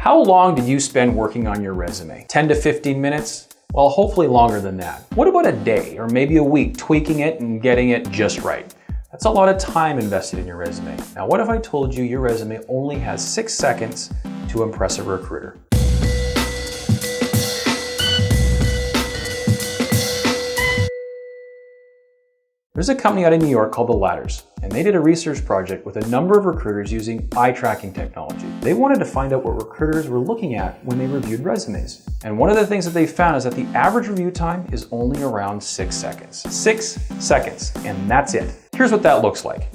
How long did you spend working on your resume? 10 to 15 minutes? Well, hopefully longer than that. What about a day or maybe a week tweaking it and getting it just right? That's a lot of time invested in your resume. Now, what if I told you your resume only has 6 seconds to impress a recruiter? There's a company out of New York called The Ladders, and they did a research project with a number of recruiters using eye tracking technology. They wanted to find out what recruiters were looking at when they reviewed resumes. And one of the things that they found is that the average review time is only around 6 seconds. 6 seconds, and that's it. Here's what that looks like.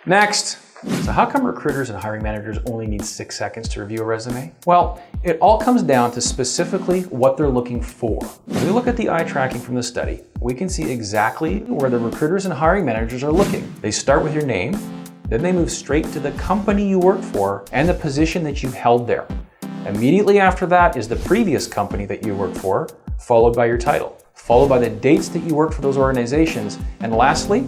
Next. So how come recruiters and hiring managers only need 6 seconds to review a resume? Well, it all comes down to specifically what they're looking for. When we look at the eye tracking from the study, we can see exactly where the recruiters and hiring managers are looking. They start with your name, then they move straight to the company you work for and the position that you held there. Immediately after that is the previous company that you worked for, followed by your title, followed by the dates that you worked for those organizations, and lastly,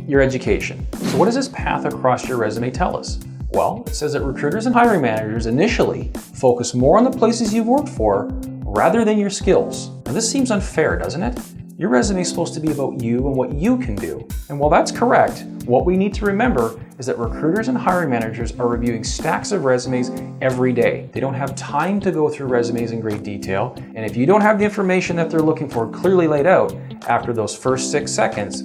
your education. So what does this path across your resume tell us? Well, it says that recruiters and hiring managers initially focus more on the places you've worked for rather than your skills. Now this seems unfair, doesn't it? Your resume is supposed to be about you and what you can do. And while that's correct, what we need to remember is that recruiters and hiring managers are reviewing stacks of resumes every day. They don't have time to go through resumes in great detail. And if you don't have the information that they're looking for clearly laid out after those first 6 seconds,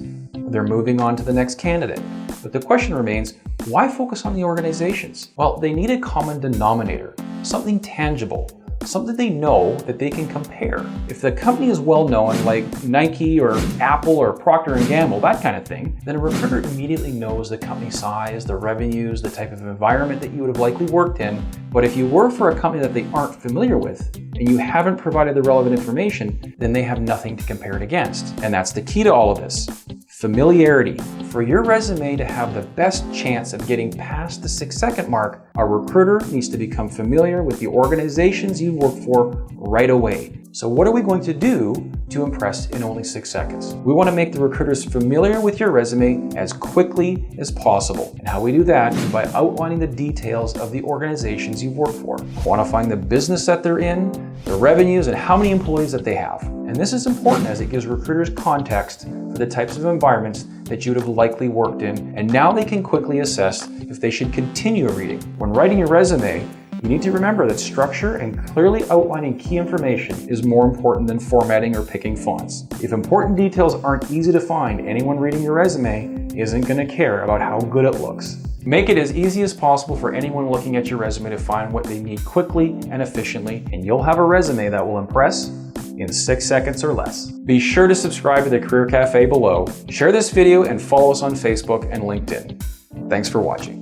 they're moving on to the next candidate. But the question remains, why focus on the organizations? Well, they need a common denominator, something tangible, something they know that they can compare. If the company is well known, like Nike or Apple or Procter & Gamble, that kind of thing, then a recruiter immediately knows the company size, the revenues, the type of environment that you would have likely worked in. But if you work for a company that they aren't familiar with, and you haven't provided the relevant information, then they have nothing to compare it against. And that's the key to all of this. Familiarity. For your resume to have the best chance of getting past the 6 second mark, a recruiter needs to become familiar with the organizations you work for right away. So what are we going to do to impress in only 6 seconds? We want to make the recruiters familiar with your resume as quickly as possible. And how we do that is by outlining the details of the organizations you've worked for, quantifying the business that they're in, the revenues, and how many employees that they have. And this is important as it gives recruiters context for the types of environments that you would have likely worked in, and now they can quickly assess if they should continue reading. When writing your resume, you need to remember that structure and clearly outlining key information is more important than formatting or picking fonts. If important details aren't easy to find, anyone reading your resume isn't going to care about how good it looks. Make it as easy as possible for anyone looking at your resume to find what they need quickly and efficiently, and you'll have a resume that will impress in 6 seconds or less. Be sure to subscribe to the Career Cafe below, share this video, and follow us on Facebook and LinkedIn. Thanks for watching.